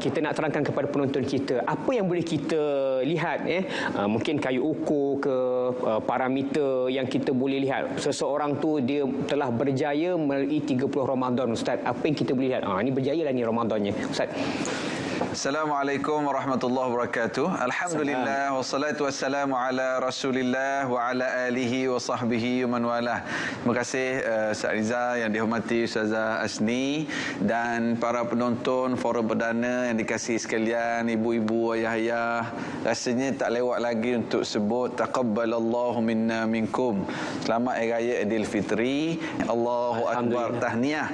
kita nak terangkan kepada penonton kita apa yang boleh kita lihat, mungkin kayu ukur ke parameter yang kita boleh lihat seseorang tu dia telah berjaya melalui 30 Ramadan, Ustaz. Apa yang kita boleh lihat? Ini berjaya lah ni Ramadannya, Ustaz. Assalamualaikum warahmatullahi wabarakatuh. Alhamdulillah wassalatu wassalamu ala Rasulillah wa ala alihi wa sahbihi wa man walah. Terima kasih Ustaz Riza yang dihormati Ustazah Asni dan para penonton forum perdana yang dikasihi sekalian, ibu-ibu, ayah-ayah. Rasanya tak lewat lagi untuk sebut taqabbalallahu minna minkum. Selamat Hari Raya Aidilfitri. Allahu akbar, tahniah.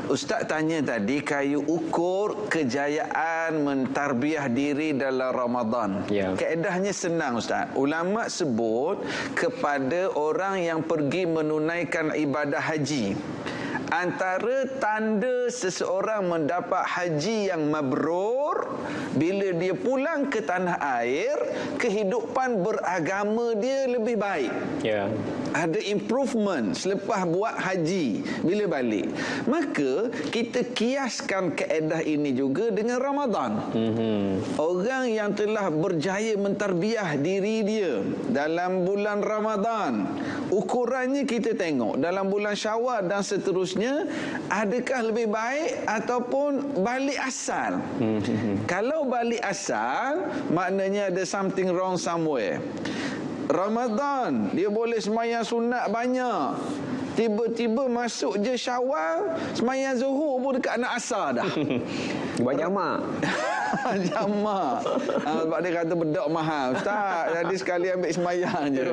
Ustaz tanya tadi kayu ukur kejayaan mentarbiah diri dalam Ramadan. Kaedahnya senang Ustaz. Ulama sebut kepada orang yang pergi menunaikan ibadah haji, antara tanda seseorang mendapat haji yang mabrur bila dia pulang ke tanah air, kehidupan beragama dia lebih baik. Ada improvement selepas buat haji bila balik. Maka kita kiaskan kaedah ini juga dengan Ramadan. Orang yang telah berjaya mentarbiah diri dia dalam bulan Ramadan, ukurannya kita tengok dalam bulan Syawal dan seterusnya, adakah lebih baik ataupun balik asal. Kalau balik asal, maknanya ada something wrong somewhere. Ramadan dia boleh sembahyang sunat banyak, tiba-tiba masuk je Syawal, sembahyang Zuhur pun dekat nak asar dah. Buat jamak. Jamak. Sebab dia kata bedok mahal. Ustaz, jadi sekali ambil sembahyang je.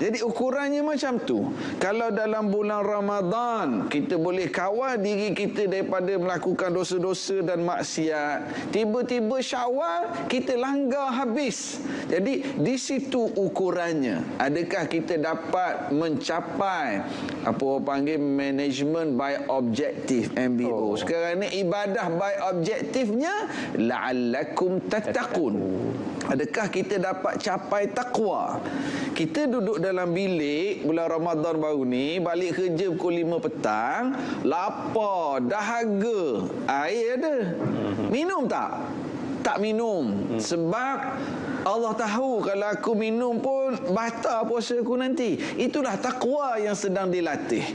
Jadi ukurannya macam tu. Kalau dalam bulan Ramadan kita boleh kawal diri kita daripada melakukan dosa-dosa dan maksiat, tiba-tiba Syawal kita langgar habis. Jadi di situ ukurannya. Adakah kita dapat mencapai apa orang panggil management by objective, MBO. Sekarang ni ibadah by objektifnya la'allakum tattaqun. Adakah kita dapat capai takwa? Kita duduk dalam bilik bulan Ramadan baru ni, balik kerja pukul 5 petang, lapar, dahaga, air ada. Minum tak? Tak minum. Sebab Allah tahu kalau aku minum pun batal puasa aku nanti. Itulah takwa yang sedang dilatih.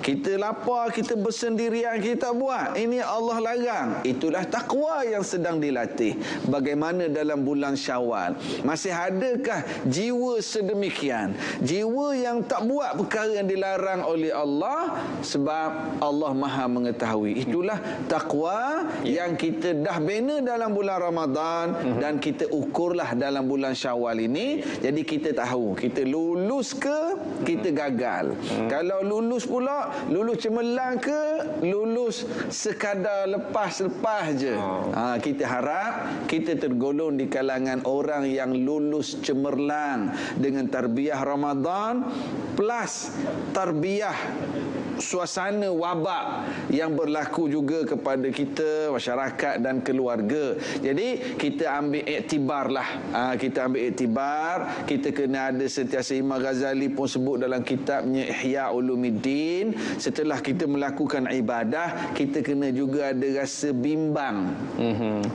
Kita lapar, kita bersendirian, kita buat. Ini Allah larang. Itulah takwa yang sedang dilatih. Bagaimana dalam bulan Syawal? Masih adakah jiwa sedemikian? Jiwa yang tak buat perkara yang dilarang oleh Allah sebab Allah Maha mengetahui. Itulah takwa yang kita dah bina dalam bulan Ramadan dan kita ukurlah dalam bulan Syawal ini. Jadi kita tahu kita lulus ke kita gagal. Kalau lulus pula, lulus cemerlang ke lulus sekadar lepas-lepas je. Kita harap kita tergolong di kalangan orang yang lulus cemerlang dengan tarbiyah Ramadan plus tarbiyah suasana wabak yang berlaku juga kepada kita, masyarakat dan keluarga. Jadi kita ambil iktibar lah. Kita ambil iktibar. Kita kena ada sentiasa. Imam Ghazali pun sebut dalam kitabnya Ihya Ulumuddin, setelah kita melakukan ibadah, kita kena juga ada rasa bimbang.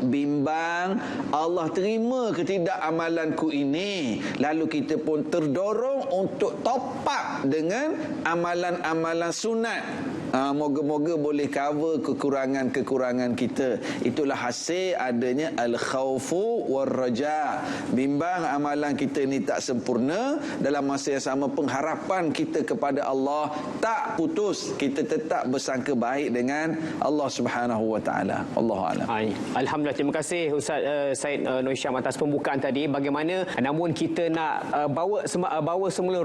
Bimbang, Allah terima ke tidak amalanku ini? Lalu kita pun terdorong untuk top up dengan amalan-amalan sunat. Moga-moga boleh cover kekurangan-kekurangan kita. Itulah hasil adanya al-khawfu war-raja. Bimbang amalan kita ni tak sempurna, dalam masa yang sama pengharapan kita kepada Allah tak putus. Kita tetap bersangka baik dengan Allah Subhanahu wa taala. Allahu a'lam. Alhamdulillah, terima kasih Ustaz Said Nur Syam atas pembukaan tadi. Bagaimana namun kita nak bawa semula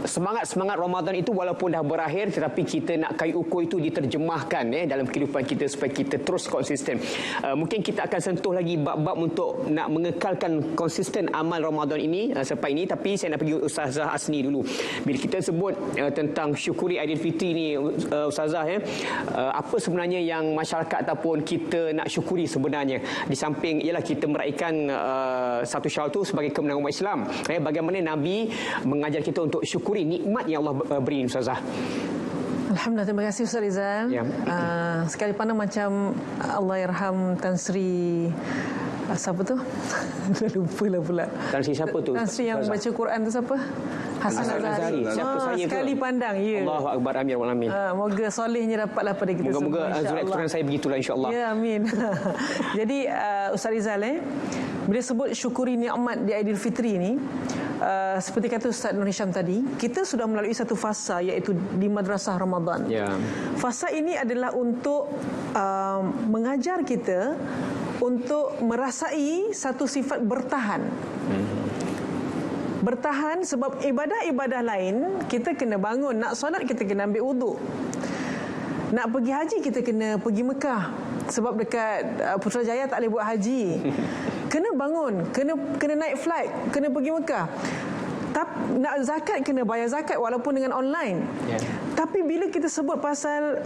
semangat Ramadan itu walaupun dah berakhir, tetapi kita nak kayu ukur itu diterjemahkan dalam kehidupan kita supaya kita terus konsisten. Mungkin kita akan sentuh lagi bab-bab untuk nak mengekalkan konsisten amal Ramadan ini selepas ini, tapi saya nak pergi Ustazah Asni dulu. Bila kita sebut tentang syukuri Aidilfitri ni Ustazah, apa sebenarnya yang masyarakat ataupun kita nak syukuri sebenarnya, di samping ialah kita meraihkan satu Syawal itu sebagai kemenangan umat Islam. Bagaimana Nabi mengajar kita untuk syukuri nikmat yang Allah beri Ustazah? Alhamdulillah, terima kasih Ustaz Rizal. Ya. Sekali pandang macam Allahyarham Tan Sri siapa tu? Lupa lah pula. Tan Sri siapa tu? Tan Sri yang baca Quran tu siapa? Hasan Azhari. Siapa saya tu? Sekali pandang, ya. Allahu Akbar, amin wal amin. Moga solehnya dapatlah pada kita semua. Moga-moga suriat keturunan saya begitulah insya-Allah. Ya, amin. Jadi Ustaz Rizal bila sebut syukuri nikmat di Aidilfitri ni, seperti kata Ustaz Nur Hisham tadi, kita sudah melalui satu fasa iaitu di Madrasah Ramadan. Ya. Fasa ini adalah untuk mengajar kita untuk merasai satu sifat bertahan. Bertahan sebab ibadah-ibadah lain kita kena bangun, nak solat kita kena ambil wuduk. Nak pergi haji kita kena pergi Mekah. Sebab dekat Putrajaya tak boleh buat haji. Kena bangun, kena naik flight, kena pergi Mekah. Nak zakat kena bayar zakat walaupun dengan online. Yeah. Tapi bila kita sebut pasal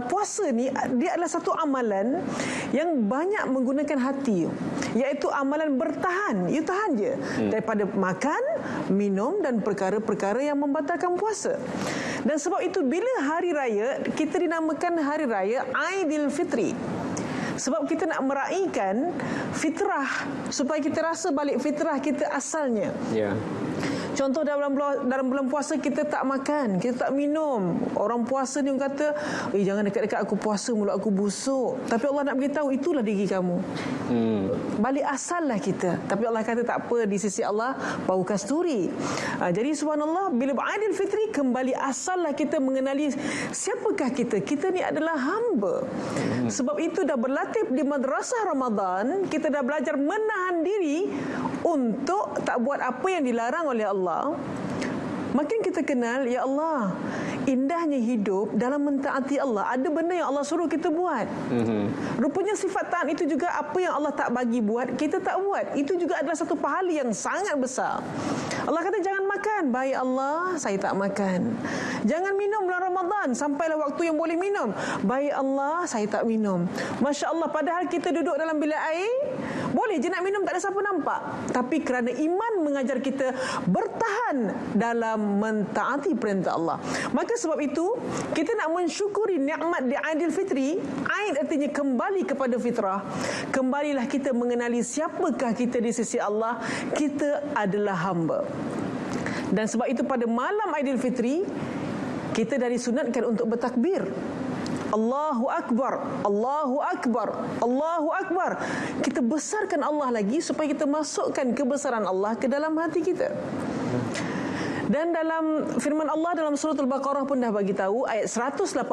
puasa ni, dia adalah satu amalan yang banyak menggunakan hati, iaitu amalan bertahan. You tahan je daripada makan, minum dan perkara-perkara yang membatalkan puasa. Dan sebab itu bila hari raya, kita dinamakan hari raya Aidilfitri. Sebab kita nak meraihkan fitrah, supaya kita rasa balik fitrah kita asalnya. Ya. Yeah. Contoh dalam bulan puasa kita tak makan, kita tak minum. Orang puasa ni orang kata, jangan dekat-dekat aku puasa, mulut aku busuk. Tapi Allah nak beritahu, itulah diri kamu. Balik asal lah kita. Tapi Allah kata tak apa, di sisi Allah bau kasturi. Jadi subhanallah, bila Aidilfitri, kembali asal lah kita mengenali siapakah kita. Kita ni adalah hamba. Sebab itu dah berlatih di Madrasah Ramadan, kita dah belajar menahan diri untuk tak buat apa yang dilarang oleh Allah. Makin kita kenal, ya Allah, indahnya hidup dalam mentaati Allah. Ada benda yang Allah suruh kita buat. Rupanya sifat taat itu juga apa yang Allah tak bagi buat, kita tak buat. Itu juga adalah satu pahala yang sangat besar. Allah kata jangan makan. Baik Allah, saya tak makan. Jangan minum bulan Ramadan, sampailah waktu yang boleh minum. Baik Allah, saya tak minum. Masya Allah, padahal kita duduk dalam bilik air, boleh je nak minum, tak ada siapa nampak. Tapi kerana iman mengajar kita bertahan dalam mentaati perintah Allah. Maka sebab itu, kita nak mensyukuri nikmat di Aidilfitri. Aid artinya kembali kepada fitrah. Kembalilah kita mengenali siapakah kita di sisi Allah. Kita adalah hamba. Dan sebab itu pada malam Aidilfitri, kita dah disunatkan untuk bertakbir. Allahu Akbar, Allahu Akbar, Allahu Akbar. Kita besarkan Allah lagi supaya kita masukkan kebesaran Allah ke dalam hati kita. Dan dalam firman Allah dalam surah Al-Baqarah pun dah bagi tahu ayat 185.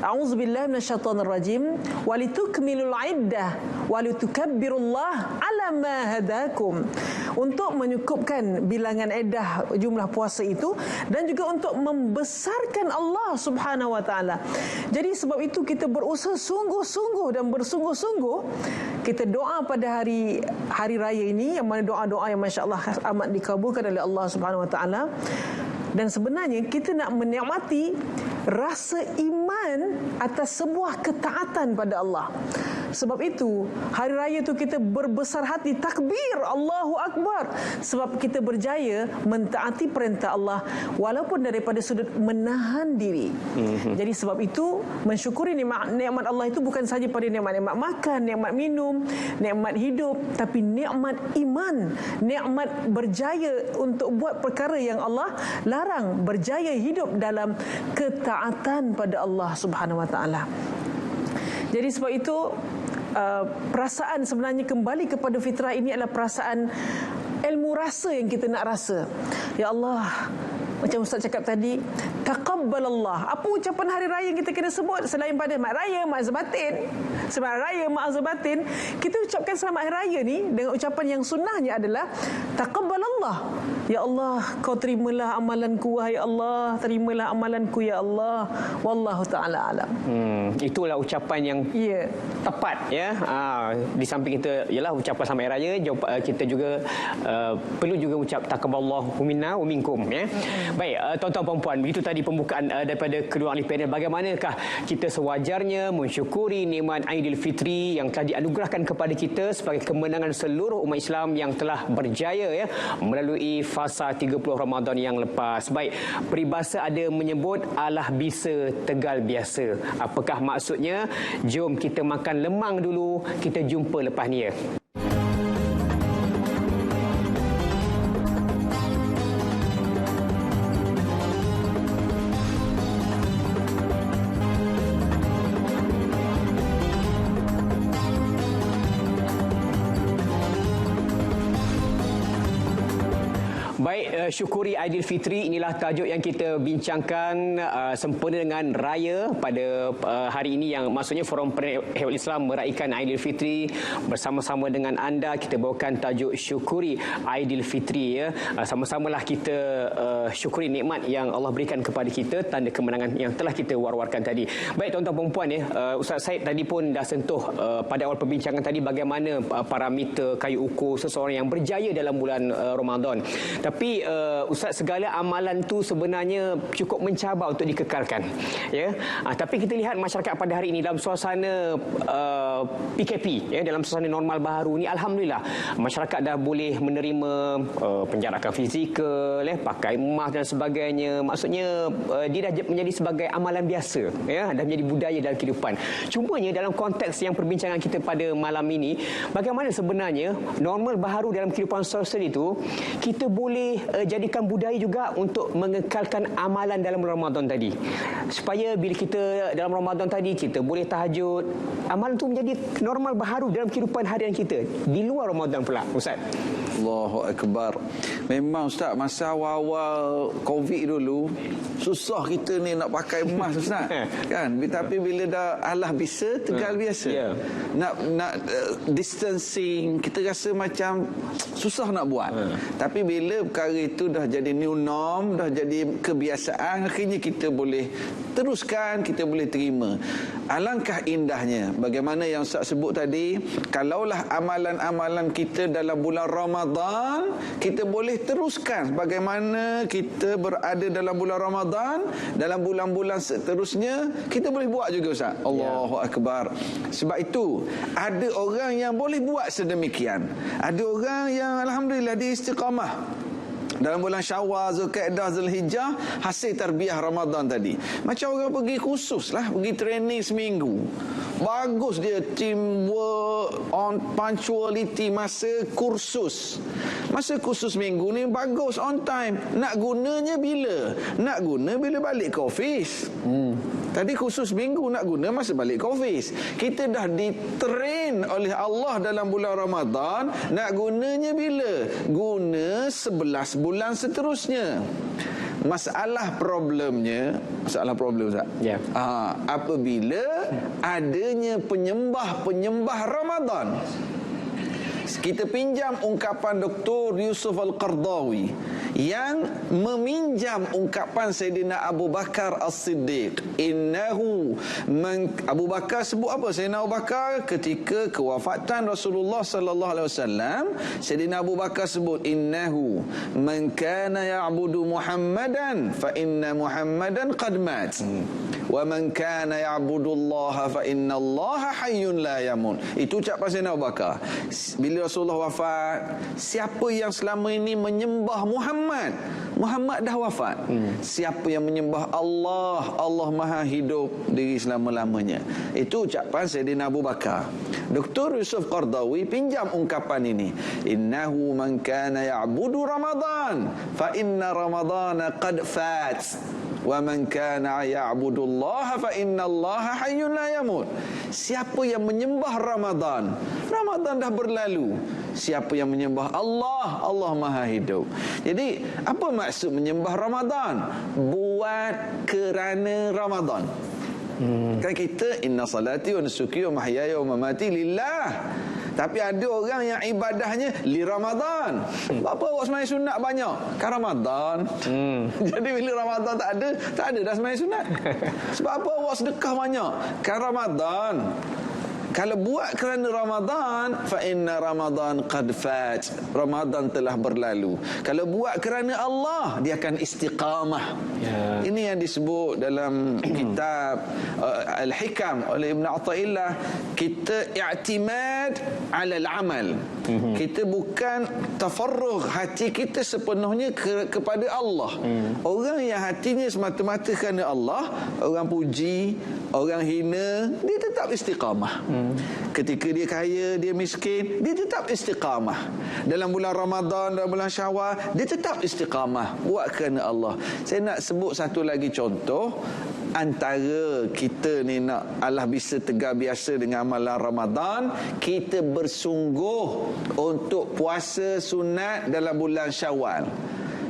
A'udzubillahi minasyaitonirrajim walitukmilul iddah walitukabbirullaha ala ma hadakum. Untuk menyukupkan bilangan iddah jumlah puasa itu dan juga untuk membesarkan Allah Subhanahu wa taala. Jadi sebab itu kita berusaha sungguh-sungguh dan bersungguh-sungguh kita doa pada hari raya ini, yang mana doa-doa yang masya-Allah amat dikabulkan oleh Allah Subhanahu wa taala. Dan sebenarnya kita nak menikmati rasa iman atas sebuah ketaatan pada Allah. Sebab itu hari raya tu kita berbesar hati, takbir Allahu Akbar, sebab kita berjaya mentaati perintah Allah walaupun daripada sudut menahan diri. Jadi sebab itu mensyukuri nikmat Allah itu bukan sahaja pada nikmat-nikmat makan, nikmat minum, nikmat hidup, tapi nikmat iman, nikmat berjaya untuk buat perkara yang Allah larang, berjaya hidup dalam ketaatan pada Allah Subhanahu wa taala. Jadi sebab itu perasaan sebenarnya kembali kepada fitrah ini adalah perasaan ilmu rasa yang kita nak rasa. Ya Allah, macam Ustaz cakap tadi, taqabbalallah. Apa ucapan hari raya yang kita kena sebut selain pada mak raya, mak zabatin? Selamat raya, mak zabatin. Kita ucapkan selamat hari raya ni dengan ucapan yang sunnahnya adalah taqabbalallah. Ya Allah, kau terimalah amalanku, wahai Allah, terimalah amalanku ya Allah. Wallahu taala alam. Itulah ucapan yang tepat ya. Di samping kita ialah ucapan selamat hari raya, kita juga perlu juga ucap taqabbalallahu minna wa minkum ya. Baik, tuan-tuan dan puan, begitu tadi pembukaan daripada kedua ahli panel. Bagaimanakah kita sewajarnya mensyukuri nikmat Aidilfitri yang telah dianugerahkan kepada kita sebagai kemenangan seluruh umat Islam yang telah berjaya melalui fasa 30 Ramadan yang lepas. Baik, peribahasa ada menyebut alah bisa tegal biasa. Apakah maksudnya? Jom kita makan lemang dulu, kita jumpa lepas ni ya. Baik, syukuri Aidilfitri, inilah tajuk yang kita bincangkan sempena dengan raya pada hari ini, yang maksudnya Forum Panel Hewan Islam meraihkan Aidilfitri bersama-sama dengan anda. Kita bawakan tajuk syukuri Aidilfitri ya. Sama-samalah kita syukuri nikmat yang Allah berikan kepada kita, tanda kemenangan yang telah kita war-warkan tadi. Baik tuan-tuan dan puan ya, Ustaz Said tadi pun dah sentuh pada awal perbincangan tadi bagaimana parameter kayu ukur seseorang yang berjaya dalam bulan Ramadan. Tapi Ustaz, segala amalan tu sebenarnya cukup mencabar untuk dikekalkan ya. Tapi kita lihat masyarakat pada hari ini dalam suasana PKP ya, dalam suasana normal baharu ni, alhamdulillah masyarakat dah boleh menerima penjarakan fizikal pakai mask dan sebagainya. Maksudnya dia dah menjadi sebagai amalan biasa ya, dah menjadi budaya dalam kehidupan. Cumanya dalam konteks yang perbincangan kita pada malam ini, bagaimana sebenarnya normal baharu dalam kehidupan sosial itu kita boleh jadikan budaya juga untuk mengekalkan amalan dalam Ramadan tadi, supaya bila kita dalam Ramadan tadi kita boleh tahajud, amalan itu menjadi normal baharu dalam kehidupan harian kita di luar Ramadan pula Ustaz. Allahu Akbar. Memang Ustaz, masa awal-awal Covid dulu susah kita ni nak pakai mask Ustaz. Kan? Tapi bila dah alah bisa tegal biasa. Yeah. Nak distancing, kita rasa macam susah nak buat. Tapi bila perkara itu dah jadi new norm, dah jadi kebiasaan, akhirnya kita boleh teruskan, kita boleh terima. Alangkah indahnya bagaimana yang Ustaz sebut tadi, kalaulah amalan-amalan kita dalam bulan Ramadan kita boleh teruskan bagaimana kita berada dalam bulan Ramadan, dalam bulan-bulan seterusnya kita boleh buat juga Ustaz. Allahu Akbar. Sebab itu ada orang yang boleh buat sedemikian, ada orang yang alhamdulillah dia istiqamah dalam bulan Syawal, Zulkaidah, Zulhijjah, hasil tarbiyah Ramadan tadi. Macam orang pergi khusus lah, pergi training seminggu. Bagus dia teamwork, on punctuality masa kursus. Masa kursus minggu ni bagus, on time. Nak gunanya bila? Nak guna bila balik ke office. Tadi khusus minggu, nak guna masa balik ke office. Kita dah ditrain oleh Allah dalam bulan Ramadan, nak gunanya bila? Guna 11 bulan seterusnya. Masalah problem Ustaz. Ya. Apabila adanya penyembah Ramadan. Kita pinjam ungkapan Dr. Yusuf Al-Qardawi yang meminjam ungkapan Sayyidina Abu Bakar As-Siddiq. Abu Bakar sebut apa? Sayyidina Abu Bakar ketika kewafatan Rasulullah sallallahu alaihi wasallam, Sayyidina Abu Bakar sebut, innahu man kana ya'budu Muhammadan fa inna Muhammadan qad mat. Wa man kana ya'budu Allah fa inna Allah hayyun la yamut. Itu ucapan Sayyidina Abu Bakar. Bila Rasulullah wafat, siapa yang selama ini menyembah Muhammad dah wafat. Siapa yang menyembah Allah, Allah Maha hidup diri selama-lamanya. Itu ucapan Sayyidina Abu Bakar. Dr. Yusuf Qardawi pinjam ungkapan ini. Innahu man kana ya'budu Ramadan fa inna Ramadana qad fat. Wa man kana ya'budu Allah fa inna Allah hayyun la yamut. Siapa yang menyembah Ramadan, Ramadan dah berlalu. Siapa yang menyembah Allah, Allah Maha hidup. Jadi, apa maksud menyembah Ramadan? Buat kerana Ramadan. Kan kita inna salati wa nusuki wa mahyaya wa mamati lillah. Tapi ada orang yang ibadahnya li Ramadan. Apa awak sembahyang sunat banyak? Kan Ramadan. Jadi bila Ramadan tak ada dah sembahyang sunat. Sebab apa awak sedekah banyak? Kan Ramadan. Kalau buat kerana Ramadan, fa inna Ramadan qad fat. Ramadan telah berlalu. Kalau buat kerana Allah, dia akan istiqamah. Ya. Ini yang disebut dalam kitab Al-Hikam oleh Ibn Athaillah, kita i'timad 'ala al-amal. Kita bukan tafarrugh hati kita sepenuhnya kepada Allah. Orang yang hatinya semata-mata kerana Allah, orang puji, orang hina, dia tetap istiqamah. Ketika dia kaya, dia miskin, dia tetap istiqamah. Dalam bulan Ramadan, dalam bulan Syawal, dia tetap istiqamah buat kerana Allah. Saya nak sebut satu lagi contoh. Antara kita ni nak Allah bisa tegar biasa dengan amalan Ramadan, kita bersungguh untuk puasa sunat dalam bulan Syawal.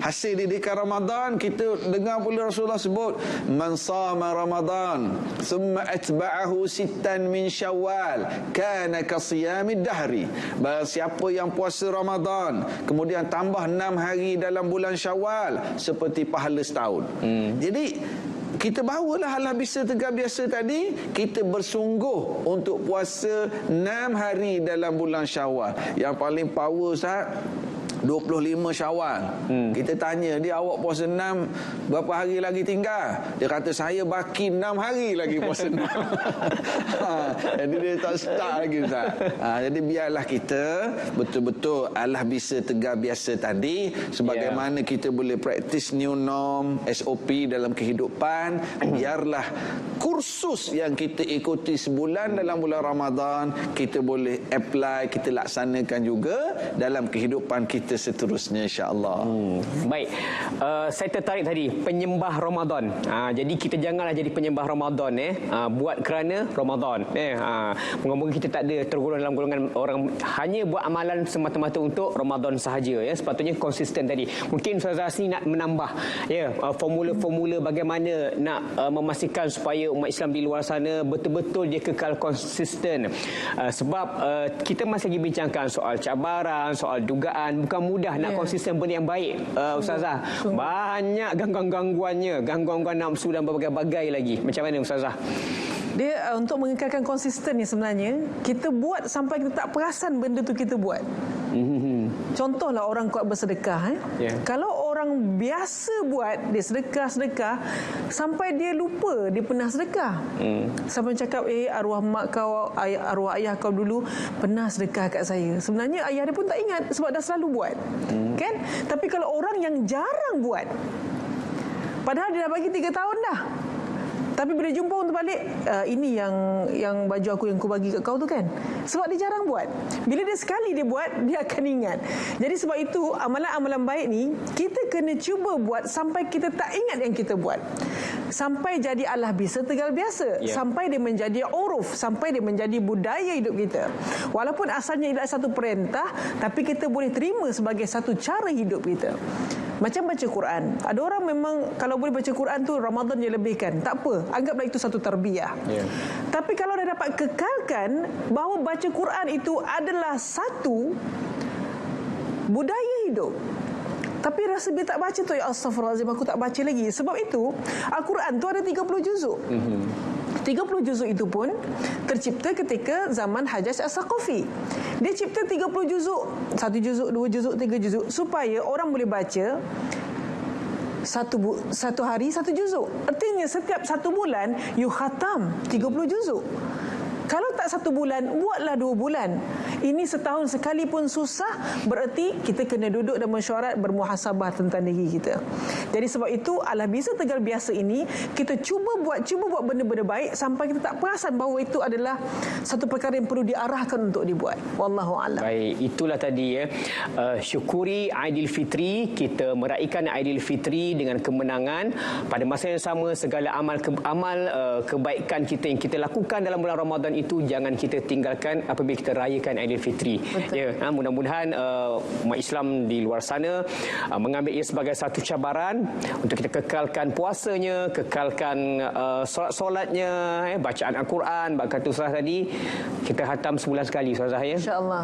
Hasil didikan Ramadan, kita dengar pula Rasulullah sebut, man sama Ramadan thumma atba'ahu sittan min Syawal kana ka siyamid dahri. Barang siapa yang puasa Ramadan kemudian tambah 6 hari dalam bulan Syawal, seperti pahala setahun. Jadi kita bawalah Allah bisa tegar biasa tadi, kita bersungguh untuk puasa 6 hari dalam bulan Syawal. Yang paling power, Ustaz, 25 Syawal. Kita tanya dia, awak puasa 6, berapa hari lagi tinggal? Dia kata, saya baki 6 hari lagi puasa 6. Jadi dia tak start lagi, Ustaz. Jadi biarlah kita betul-betul Allah bisa tegar biasa tadi, sebagaimana kita boleh praktis new norm, SOP dalam kehidupan. Biarlah kursus yang kita ikuti sebulan dalam bulan Ramadan, kita boleh apply, kita laksanakan juga dalam kehidupan kita seterusnya, insya-Allah. Baik, saya tertarik tadi penyembah Ramadan. Jadi kita janganlah jadi penyembah Ramadan, buat kerana Ramadan. Moga-moga kita tak ada tergolong dalam golongan orang hanya buat amalan semata-mata untuk Ramadan sahaja. Sepatutnya konsisten tadi. Mungkin Ustazah Hasni nak menambah formula-formula bagaimana nak memastikan supaya umat Islam di luar sana betul-betul dia kekal konsisten. Sebab kita masih lagi bincangkan soal cabaran, soal dugaan. Bukan mudah nak konsisten benda yang baik, Ustazah. Banyak gangguan-gangguannya, gangguan-gangguan nafsu dan berbagai-bagai lagi. Macam mana, Ustazah? Dia untuk mengekalkan konsisten ni sebenarnya, kita buat sampai kita tak perasan benda tu kita buat. Contohlah orang kuat bersedekah. Kalau orang biasa buat, dia sedekah sampai dia lupa dia pernah sedekah. Sampai cakap, arwah mak kau, arwah ayah kau dulu pernah sedekah kat saya. Sebenarnya ayah dia pun tak ingat sebab dah selalu buat. Kan? Tapi kalau orang yang jarang buat, padahal dia dah bagi 3 tahun dah, tapi bila jumpa untuk balik, ini yang baju aku yang aku bagi kat kau tu kan. Sebab dia jarang buat. Bila dia sekali dia buat, dia akan ingat. Jadi sebab itu amalan-amalan baik ni kita kena cuba buat sampai kita tak ingat yang kita buat. Sampai jadi Allah bisa tegar biasa. Sampai dia menjadi uruf, sampai dia menjadi budaya hidup kita. Walaupun asalnya tidak satu perintah, tapi kita boleh terima sebagai satu cara hidup kita. Macam baca Quran. Ada orang memang kalau boleh baca Quran tu Ramadan dia lebihkan. Tak apa, anggaplah itu satu tarbiyah. Tapi kalau dah dapat kekalkan bahawa baca Quran itu adalah satu budaya hidup, tapi rasa bila tak baca tu, ya astaghfirullahalazim, aku tak baca lagi. Sebab itu Al-Quran tu ada 30 juzuk. 30 juzuk itu pun tercipta ketika zaman Hajjaj As-Saqafi. Dia cipta 30 juzuk, 1 juzuk, 2 juzuk, 3 juzuk, supaya orang boleh baca satu hari 1 juzuk. Artinya setiap 1 bulan you khatam 30 juzuk. Kalau tak 1 bulan, buatlah 2 bulan. Ini setahun sekali pun susah, bererti kita kena duduk dan mesyuarat, bermuhasabah tentang diri kita. Jadi sebab itu Allah bisa tegar biasa ini, kita cuba buat benda-benda baik sampai kita tak perasan bahawa itu adalah satu perkara yang perlu diarahkan untuk dibuat. Wallahu a'lam. Baik, itulah tadi syukuri Aidilfitri, kita meraihkan Aidilfitri dengan kemenangan. Pada masa yang sama, segala amal kebaikan kita yang kita lakukan dalam bulan Ramadan itu jangan kita tinggalkan apabila kita rayakan Aidilfitri. Mudah-mudahan umat Islam di luar sana mengambil ia sebagai satu cabaran untuk kita kekalkan puasanya, kekalkan solat-solatnya, bacaan Al-Quran. Kata Ustaz tadi, kita khatam sebulan sekali, Ustazah, ya. InsyaAllah.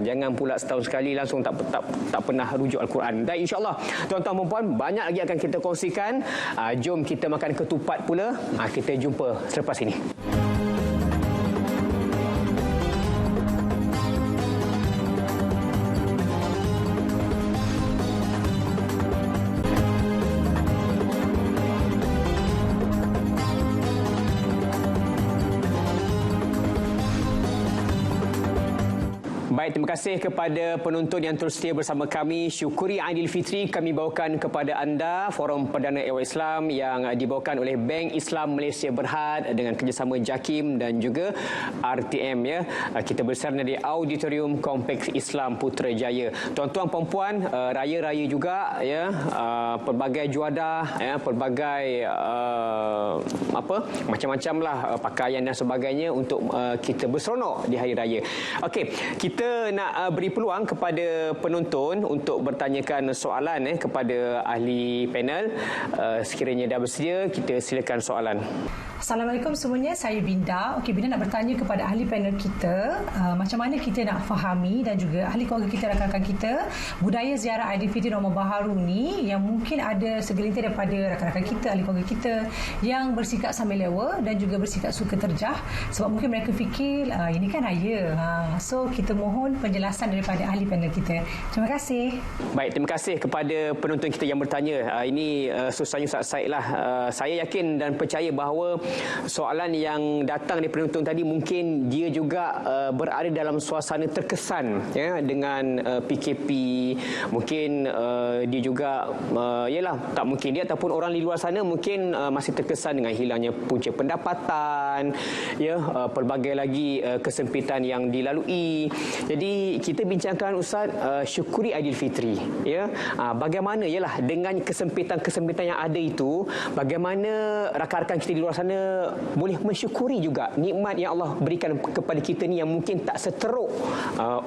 Jangan pula setahun sekali langsung tak pernah rujuk Al-Quran. Dan insyaAllah tuan-tuan dan puan, banyak lagi akan kita kongsikan. Jom kita makan ketupat pula. Kita jumpa selepas ini. Baik, terima kasih kepada penonton yang terus setia bersama kami. Syukuri Aidilfitri kami bawakan kepada anda Forum Perdana Ehwal Islam yang dibawakan oleh Bank Islam Malaysia Berhad dengan kerjasama JAKIM dan juga RTM ya. Kita bersama di Auditorium Kompleks Islam Putrajaya. Tuan-tuan puan-puan, raya-raya juga ya, pelbagai juadah ya, pelbagai macam-macam lah pakaian dan sebagainya untuk kita berseronok di hari raya. Okey, kita nak beri peluang kepada penonton untuk bertanyakan soalan kepada ahli panel. Sekiranya dah bersedia, kita silakan soalan. Assalamualaikum semuanya, saya Binda. Okey, Binda nak bertanya kepada ahli panel kita, macam mana kita nak fahami dan juga ahli keluarga kita, rakan-rakan kita, budaya ziarah Aidilfitri Ramadan Baharu ni yang mungkin ada segelintir daripada rakan-rakan kita, ahli keluarga kita yang bersikap sambil lewa dan juga bersikap suka terjah sebab mungkin mereka fikir ini kan raya. So kita mohon penjelasan daripada ahli panel kita. Terima kasih. Baik, terima kasih kepada penonton kita yang bertanya. Ini susahnya Ustaz Said lah. Saya yakin dan percaya bahawa soalan yang datang dari penonton tadi mungkin dia juga berada dalam suasana terkesan ya dengan PKP. Mungkin dia juga yalah, tak mungkin dia ataupun orang di luar sana mungkin masih terkesan dengan hilangnya punca pendapatan ya, pelbagai lagi kesempitan yang dilalui. Jadi kita bincangkan Ustaz, syukuri Aidilfitri ya. Bagaimana yalah dengan kesempitan-kesempitan yang ada itu, bagaimana rakan-rakan kita di luar sana boleh mensyukuri juga nikmat yang Allah berikan kepada kita ni yang mungkin tak seteruk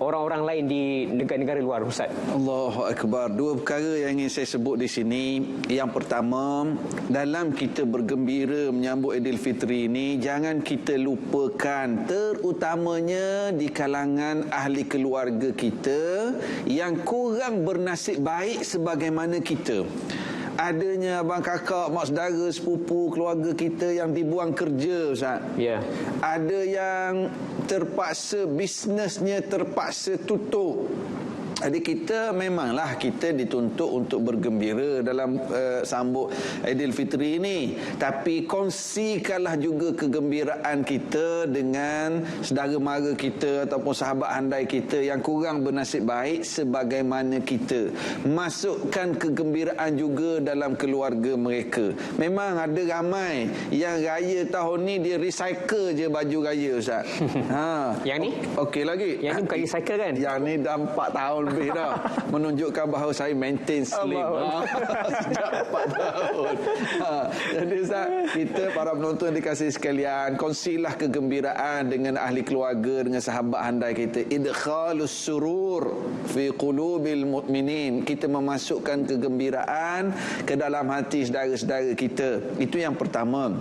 orang-orang lain di negara-negara luar, Ustaz. Allahu Akbar. Dua perkara yang ingin saya sebut di sini. Yang pertama, dalam kita bergembira menyambut Aidilfitri ini, jangan kita lupakan terutamanya di kalangan ahli keluarga kita yang kurang bernasib baik sebagaimana kita. Adanya abang kakak, mak saudara, sepupu, keluarga kita yang dibuang kerja, Ustaz. Ya. Ada yang terpaksa bisnesnya terpaksa tutup. Jadi kita memanglah kita dituntut untuk bergembira dalam sambut Aidilfitri ini, tapi kongsikanlah juga kegembiraan kita dengan saudara mara kita ataupun sahabat handai kita yang kurang bernasib baik sebagaimana kita. Masukkan kegembiraan juga dalam keluarga mereka. Memang ada ramai yang raya tahun ni dia recycle je baju raya, Ustaz. Yang ni? Okey lagi. Yang ni bukan recycle kan? Yang ni dah 4 tahun lebih dah. Menunjukkan bahawa saya maintain slim sejak 4 tahun. Jadi Ustaz, kita para penonton dikasih sekalian, kongsilah kegembiraan dengan ahli keluarga, dengan sahabat handai kita. Idkhalus surur fi qulubil mu'minin. Kita memasukkan kegembiraan ke dalam hati saudara-saudara kita. Itu yang pertama.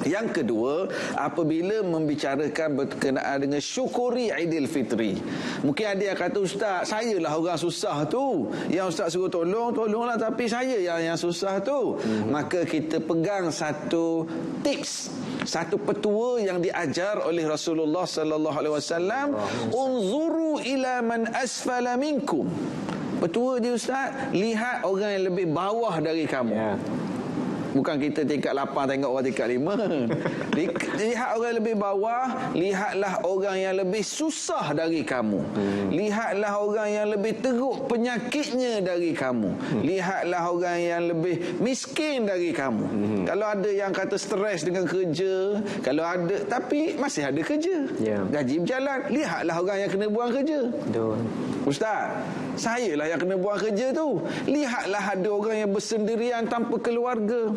Yang kedua, apabila membicarakan berkenaan dengan syukuri Aidilfitri, mungkin ada yang kata, Ustaz, sayalah orang susah tu, yang Ustaz suruh tolonglah, tapi saya yang susah tu. Maka kita pegang satu tips, satu petua yang diajar oleh Rasulullah sallallahu alaihi wasallam, unzuru ila man asfala minkum. Petua dia, Ustaz, lihat orang yang lebih bawah dari kamu. Ya. Bukan kita tingkat 8 tengok orang tingkat 5. Lihat orang yang lebih bawah, lihatlah orang yang lebih susah dari kamu. Lihatlah orang yang lebih teruk penyakitnya dari kamu. Lihatlah orang yang lebih miskin dari kamu. Kalau ada yang kata stres dengan kerja, kalau ada tapi masih ada kerja. Gaji berjalan, lihatlah orang yang kena buang kerja. Betul. Ustaz, sayalah yang kena buang kerja tu. Lihatlah ada orang yang bersendirian tanpa keluarga.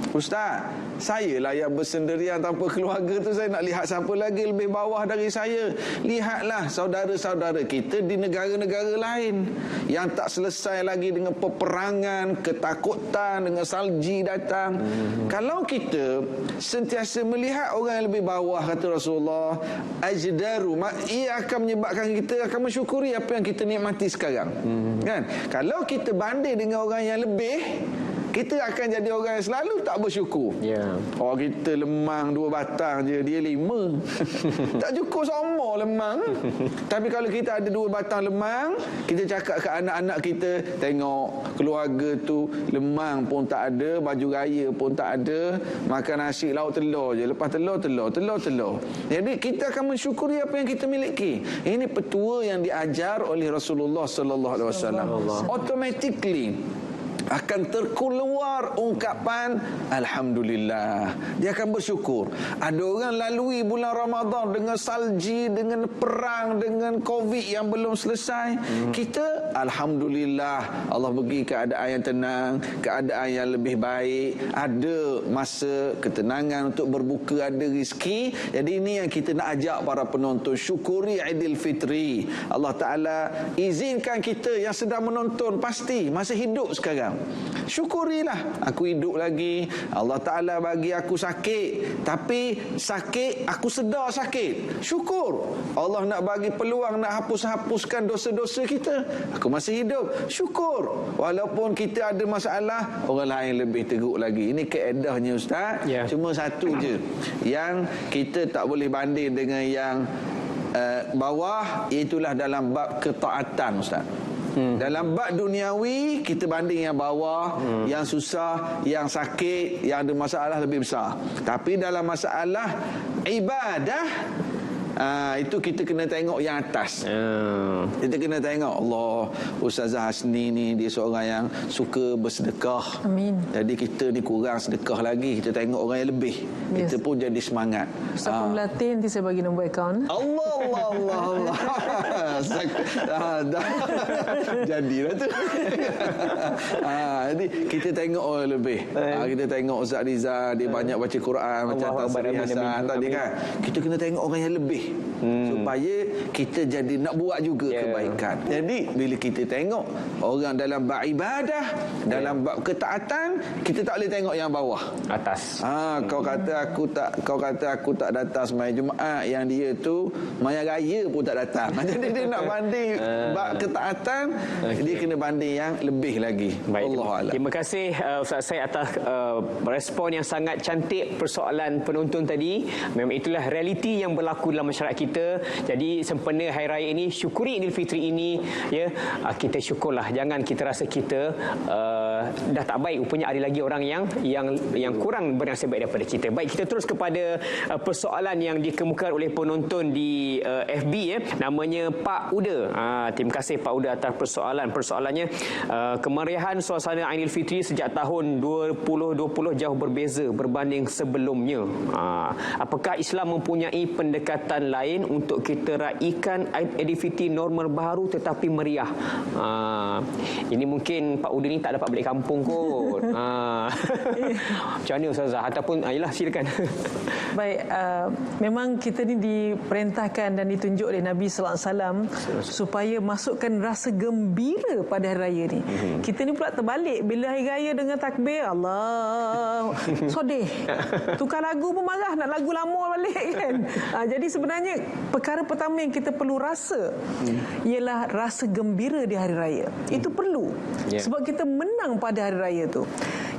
Ustaz, sayalah yang bersendirian tanpa keluarga tu. Saya nak lihat siapa lagi lebih bawah dari saya. Lihatlah saudara-saudara kita di negara-negara lain yang tak selesai lagi dengan peperangan, ketakutan, dengan salji datang. Kalau kita sentiasa melihat orang yang lebih bawah, kata Rasulullah, ajdaru, ia akan menyebabkan kita akan mensyukuri apa yang kita nikmati sekarang. Kan? Kalau kita banding dengan orang yang lebih, kita akan jadi orang yang selalu tak bersyukur. Oh, kita lemang 2 batang je, dia 5. Tak cukup sama lemang. Tapi kalau kita ada 2 batang lemang, kita cakap ke anak-anak kita, tengok keluarga tu lemang pun tak ada, baju raya pun tak ada, makan nasi lauk telur je, lepas telur. Jadi kita akan mensyukuri apa yang kita miliki. Ini petua yang diajar oleh Rasulullah sallallahu alaihi wasallam. Automatically akan terkeluar ungkapan alhamdulillah. Dia akan bersyukur. Ada orang lalui bulan Ramadan dengan salji, dengan perang, dengan Covid yang belum selesai. Kita alhamdulillah, Allah bagi keadaan yang tenang, keadaan yang lebih baik, ada masa ketenangan untuk berbuka, ada rezeki. Jadi ini yang kita nak ajak para penonton, syukuri Aidilfitri. Allah Taala izinkan kita yang sedang menonton, pasti masih hidup sekarang, syukurilah, aku hidup lagi. Allah Ta'ala bagi aku sakit, tapi sakit aku sedar sakit, syukur. Allah nak bagi peluang, nak hapuskan dosa-dosa kita, aku masih hidup, syukur. Walaupun kita ada masalah, orang lain lebih teruk lagi. Ini kaedahnya Ustaz. Cuma satu je yang kita tak boleh banding dengan yang bawah, itulah dalam bab ketaatan Ustaz. Dalam bab duniawi, kita banding yang bawah, yang susah, yang sakit, yang ada masalah lebih besar. Tapi dalam masalah ibadah, itu kita kena tengok yang atas. Kita kena tengok, Allah, Ustazah Hasni ni dia seorang yang suka bersedekah. Amin. Jadi kita ni kurang sedekah lagi, kita tengok orang yang lebih, kita pun jadi semangat. Ustaz pun melatih, nanti saya bagi nombor akaun. Allah. Jadilah tu. Jadi kita tengok orang lebih. Kita tengok Ustaz Riza, dia banyak baca Quran, macam Tasbih Hasan tadi kan. Kita kena tengok orang yang lebih, supaya kita jadi nak buat juga kebaikan. Jadi bila kita tengok orang dalam bab ibadah, dalam bab ketaatan, kita tak boleh tengok yang bawah, atas. Kau kata aku tak datang sembahyang Jumaat, yang dia tu maya raya pun tak datang. Jadi dia nak banding bab ketaatan, dia kena banding yang lebih lagi. Wallahualam. Terima kasih Ustaz Said atas respon yang sangat cantik persoalan penonton tadi. Memang itulah realiti yang berlaku dalam masyarakat kita. Jadi sempena hari raya ini, syukuri Aidilfitri ini, ya. Kita syukurlah, jangan kita rasa kita dah tak baik, rupanya ada lagi orang yang kurang bernasib baik daripada kita. Baik, kita terus kepada persoalan yang dikemukakan oleh penonton di FB, namanya Pak Uda. Terima kasih Pak Uda atas persoalannya. Kemeriahan suasana Aidilfitri sejak tahun 2020 jauh berbeza berbanding sebelumnya. Apakah Islam mempunyai pendekatan lain untuk kita raikan Aidilfitri normal baharu tetapi meriah? Ini mungkin Pak Uda ni tak dapat balik kampung kot. Macam mana Ustazah? Ataupun yalah, silakan. Baik, memang kita ni diperintahkan dan ditunjuk oleh Nabi sallallahu alaihi wasallam supaya masukkan rasa gembira pada hari raya ni. Kita ni pula terbalik, bila hari raya dengan takbir, Allah sodeh, tukar lagu pun marah, nak lagu lama balik kan. Jadi sebenarnya perkara pertama yang kita perlu rasa ialah rasa gembira di hari raya. Itu perlu, sebab kita menang pada hari raya tu.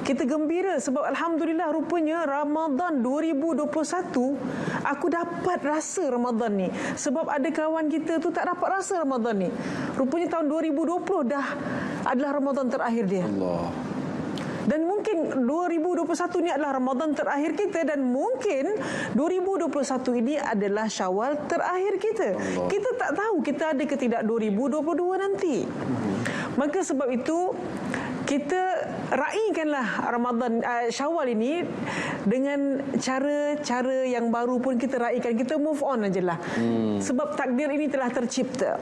Kita gembira sebab alhamdulillah, rupanya Ramadan 2021 aku dapat rasa Ramadan ni. Sebab ada kawan kita tu tak dapat rasa Ramadan ni. Rupanya tahun 2020 dah adalah Ramadan terakhir dia. Allah. Dan mungkin 2021 ni adalah Ramadan terakhir kita, dan mungkin 2021 ini adalah Syawal terakhir kita. Allah. Kita tak tahu kita ada ke tidak 2022 nanti. Maka sebab itu kita raikanlah Ramadan Syawal ini dengan cara-cara yang baru pun kita raikan. Kita move on ajalah. Sebab takdir ini telah tercipta.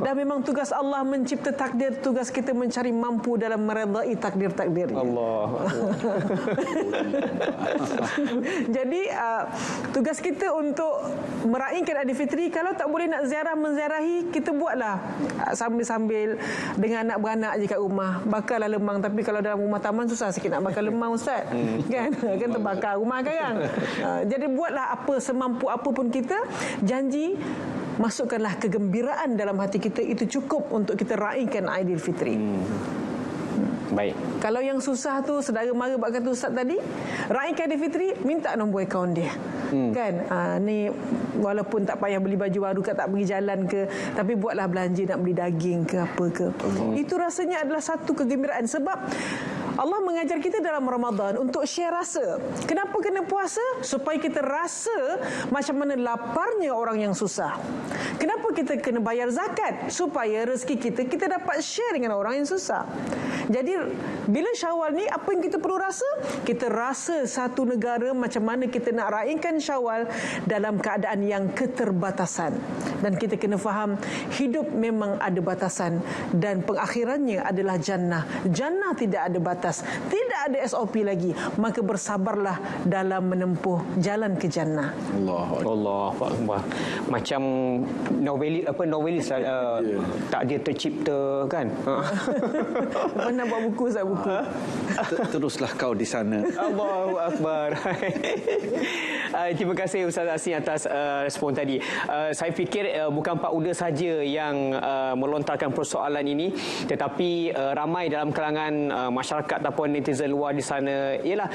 Dan memang tugas Allah mencipta takdir, tugas kita mencari mampu dalam meredai takdir-takdirnya. Allah. Jadi tugas kita untuk meraihkan Aidilfitri, kalau tak boleh nak menziarahi, kita buatlah sambil-sambil dengan anak beranak je kat rumah. Bakarlah lemang, tapi kalau dalam rumah taman susah sikit nak bakar lemang Ustaz. Kan terbakar rumah sekarang. Jadi buatlah apa semampu apa pun kita, janji masukkanlah kegembiraan dalam hati kita, itu cukup untuk kita raikan Aidilfitri. Baik. Kalau yang susah tu, saudara mara buat kata Ustaz tadi, raikan Aidilfitri, minta nombor akaun dia. Kan? Ni walaupun tak payah beli baju baru ke, tak pergi jalan ke, tapi buatlah belanja nak beli daging ke apa ke. Itu rasanya adalah satu kegembiraan. Sebab Allah mengajar kita dalam Ramadan untuk share rasa. Kenapa kena puasa? Supaya kita rasa macam mana laparnya orang yang susah. Kenapa kita kena bayar zakat? Supaya rezeki kita dapat share dengan orang yang susah. Jadi bila Syawal ni, apa yang kita perlu rasa? Kita rasa satu negara macam mana kita nak raikan Syawal dalam keadaan yang keterbatasan. Dan kita kena faham, hidup memang ada batasan dan pengakhirannya adalah jannah. Jannah tidak ada batas, tidak ada SOP lagi. Maka bersabarlah dalam menempuh jalan ke jannah. Allah Akbar. Macam novelis tak dia tercipta kan. Pernah buat buku, Ustaz, buku. Teruslah kau di sana. Allahu Akbar. Terima kasih Ustaz Asni atas respon tadi. Saya fikir bukan Pak Uda saja yang melontarkan persoalan ini, tetapi ramai dalam kalangan masyarakat ataupun netizen luar di sana ialah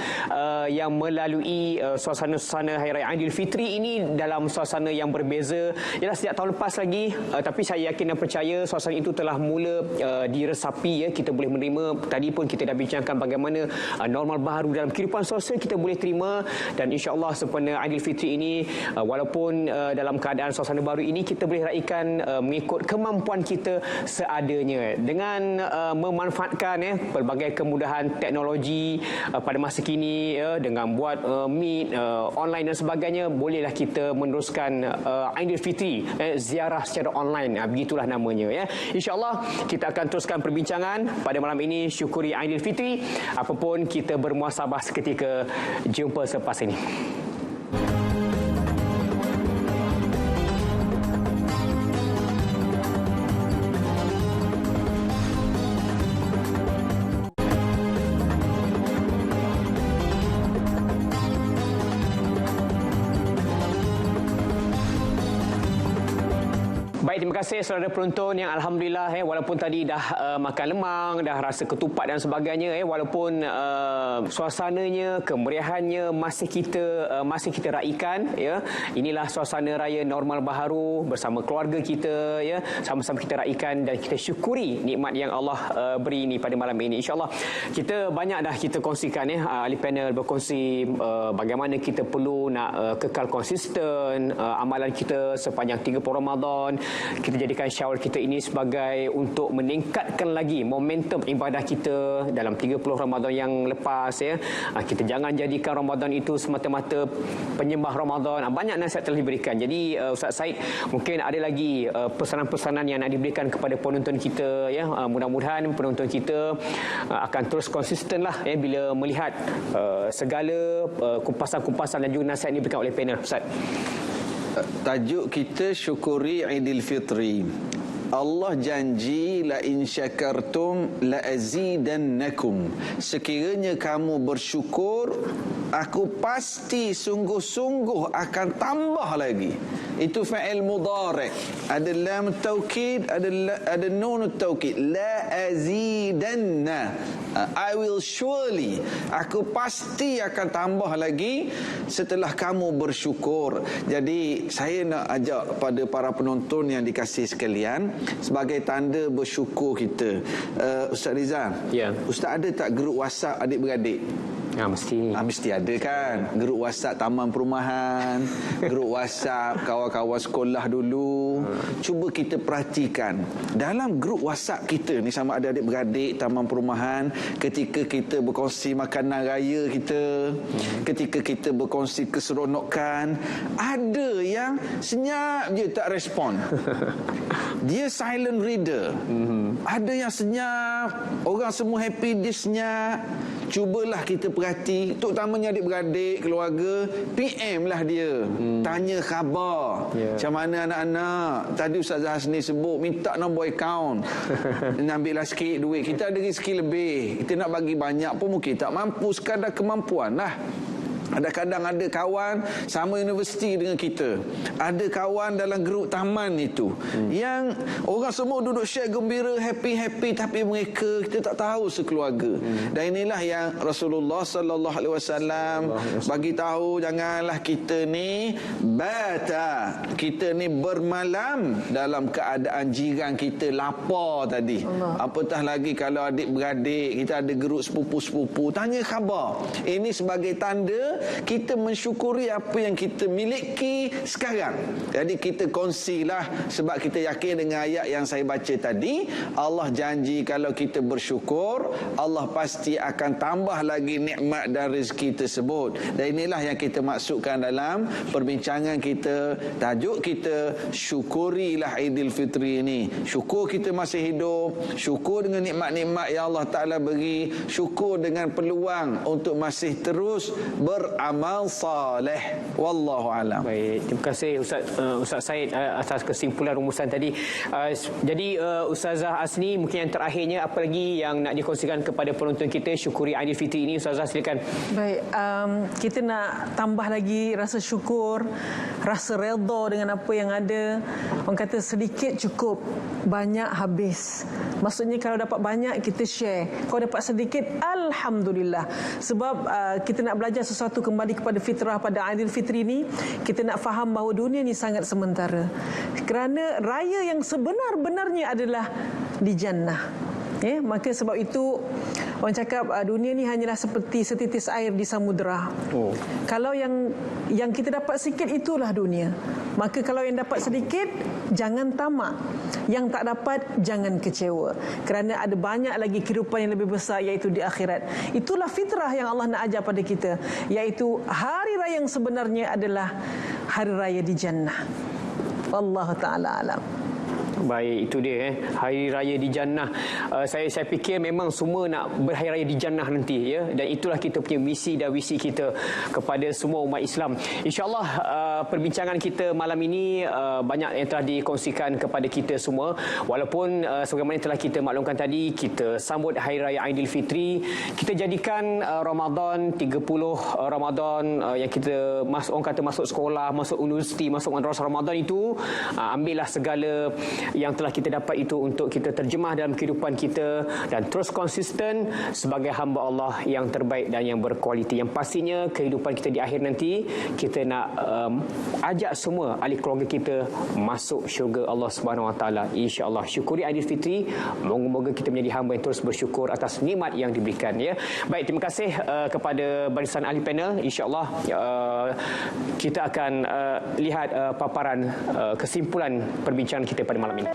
yang melalui suasana-suasana Hari Raya Aidilfitri ini dalam suasana yang berbeza. Ialah sejak tahun lepas lagi, tapi saya yakin dan percaya suasana itu telah mula diresapi. Kita boleh menerima. Tadi pun kita dah bincangkan bagaimana normal baru dalam kehidupan sosial kita boleh terima, dan insya-Allah sempena Aidilfitri ini, walaupun dalam keadaan suasana baru ini, kita boleh raikan mengikut kemampuan kita seadanya dengan memanfaatkan pelbagai kemudahan teknologi pada masa kini, dengan buat meet online dan sebagainya. Bolehlah kita meneruskan Aidilfitri ziarah secara online, begitulah namanya ya. Insya-Allah kita akan teruskan perbincangan pada malam ini. Syukuri Aidilfitri. Apapun, kita bermuasabah seketika. Jumpa selepas ini. Baik, terima kasih saudara penonton yang alhamdulillah walaupun tadi dah makan lemang, dah rasa ketupat dan sebagainya, walaupun suasananya, kemeriahannya masih kita raikan ya. Inilah suasana raya normal baharu bersama keluarga kita ya. Sama-sama kita raikan dan kita syukuri nikmat yang Allah beri ini pada malam ini. Insya-Allah kita banyak dah kita kongsikan ahli panel berkongsi bagaimana kita perlu nak kekal konsisten amalan kita sepanjang 30 Ramadan. Kita jadikan Syawal kita ini sebagai untuk meningkatkan lagi momentum ibadah kita dalam 30 Ramadan yang lepas ya. Kita jangan jadikan Ramadan itu semata-mata penyembah Ramadan. Banyak nasihat telah diberikan. Jadi Ustaz Said, mungkin ada lagi pesanan-pesanan yang nak diberikan kepada penonton kita ya. Mudah-mudahan penonton kita akan terus konsistenlah bila melihat segala kupasan-kupasan dan juga nasihat yang diberikan oleh panel. Ustaz, tajuk kita syukuri Aidilfitri. Allah janji la in syakartum la azidannakum. Sekiranya kamu bersyukur, aku pasti sungguh-sungguh akan tambah lagi. Itu fa'il mudhari'. Ada lam taukid, ada nun taukid. La azidanna. I will surely. Aku pasti akan tambah lagi setelah kamu bersyukur. Jadi saya nak ajak pada para penonton yang dikasihi sekalian, sebagai tanda bersyukur kita. Ustaz Rizal, ya. Ustaz ada tak grup WhatsApp adik-beradik? Mesti ada kan. Grup WhatsApp taman perumahan, grup WhatsApp kawan-kawan sekolah dulu. Cuba kita perhatikan dalam grup WhatsApp kita ni, sama ada adik-beradik taman perumahan, ketika kita berkongsi makanan raya kita, ketika kita berkongsi keseronokan, ada yang senyap je tak respon. Dia silent reader. Ada yang senyap, orang semua happy, dia senyap. Cubalah kita perhati, terutamanya adik-beradik, keluarga, PM lah dia. Tanya khabar. Macam mana anak-anak? Tadi Ustaz Hasni sebut, minta nombor akaun. Ambillah sikit duit. Kita ada rezeki lebih. Kita nak bagi banyak pun mungkin tak mampu, sekadar kemampuan lah. Kadang-kadang ada kawan sama universiti dengan kita. Ada kawan dalam grup taman itu. Yang orang semua duduk share gembira, happy-happy, tapi mereka kita tak tahu sekeluarga. Dan inilah yang Rasulullah sallallahu alaihi wasallam bagi tahu, janganlah kita ni kita ni bermalam dalam keadaan jiran kita lapar tadi. Apatah lagi kalau adik-beradik kita ada grup sepupu-sepupu, tanya khabar. Ini sebagai tanda kita mensyukuri apa yang kita miliki sekarang. Jadi kita kongsilah, sebab kita yakin dengan ayat yang saya baca tadi, Allah janji kalau kita bersyukur, Allah pasti akan tambah lagi nikmat dan rezeki tersebut. Dan inilah yang kita maksudkan dalam perbincangan kita. Tajuk kita, syukurilah Aidilfitri ini. Syukur kita masih hidup, syukur dengan nikmat-nikmat yang Allah Ta'ala beri, syukur dengan peluang untuk masih terus beramal saleh. Wallahu alam. Baik, terima kasih Ustaz Said atas kesimpulan rumusan tadi. Jadi Ustazah Asni, mungkin yang terakhirnya apa lagi yang nak dikongsikan kepada penonton kita syukuri Aidilfitri ini? Ustazah, silakan. Baik, kita nak tambah lagi rasa syukur, rasa redha dengan apa yang ada. Orang kata sedikit cukup, banyak habis. Maksudnya kalau dapat banyak kita share, kalau dapat sedikit alhamdulillah. Sebab kita nak belajar sesuatu kembali kepada fitrah pada Aidilfitri ini, kita nak faham bahawa dunia ni sangat sementara. Kerana raya yang sebenar-benarnya adalah di jannah. Maka sebab itu orang cakap dunia ni hanyalah seperti setitis air di samudera. Kalau yang kita dapat sikit itulah dunia. Maka kalau yang dapat sedikit, jangan tamak. Yang tak dapat, jangan kecewa. Kerana ada banyak lagi kehidupan yang lebih besar, iaitu di akhirat. Itulah fitrah yang Allah nak ajar pada kita, iaitu hari raya yang sebenarnya adalah hari raya di jannah. Wallahu ta'ala alam. Baik, itu dia hari raya di jannah. Saya fikir memang semua nak berhari raya di jannah nanti, ya. Dan itulah kita punya misi dan visi kita kepada semua umat Islam. InsyaAllah perbincangan kita malam ini banyak yang telah dikongsikan kepada kita semua. Walaupun sebagaimana telah kita maklumkan tadi, kita sambut hari raya Aidilfitri, kita jadikan Ramadan 30 Ramadan yang kita orang kata masuk sekolah, masuk universiti, masuk madrasah Ramadan itu, ambillah segala yang telah kita dapat itu untuk kita terjemah dalam kehidupan kita dan terus konsisten sebagai hamba Allah yang terbaik dan yang berkualiti. Yang pastinya kehidupan kita di akhir nanti, kita nak ajak semua ahli keluarga kita masuk syurga Allah Subhanahu Wa Taala, insya-Allah. Syukuri Aidilfitri, moga-moga kita menjadi hamba yang terus bersyukur atas nikmat yang diberikan, ya. Baik, terima kasih kepada barisan ahli panel. Insya-Allah kita akan lihat paparan kesimpulan perbincangan kita pada malam ini.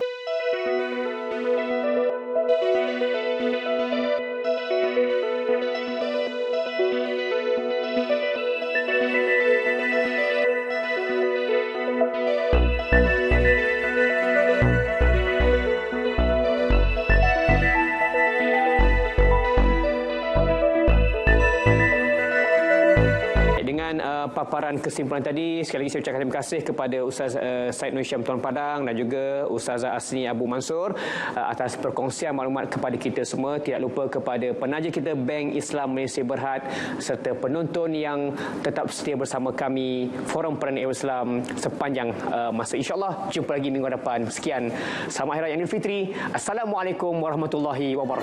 Paparan kesimpulan tadi, sekali lagi saya ucapkan terima kasih kepada Ustaz Said Nur Hisham Tuan Padang dan juga Ustazah Asni Abu Mansur atas perkongsian maklumat kepada kita semua. Tidak lupa kepada penaja kita Bank Islam Malaysia Berhad serta penonton yang tetap setia bersama kami Forum Peranan Islam sepanjang masa. InsyaAllah jumpa lagi minggu depan. Sekian, selamat Hari Raya Aidilfitri. Assalamualaikum warahmatullahi wabarakatuh.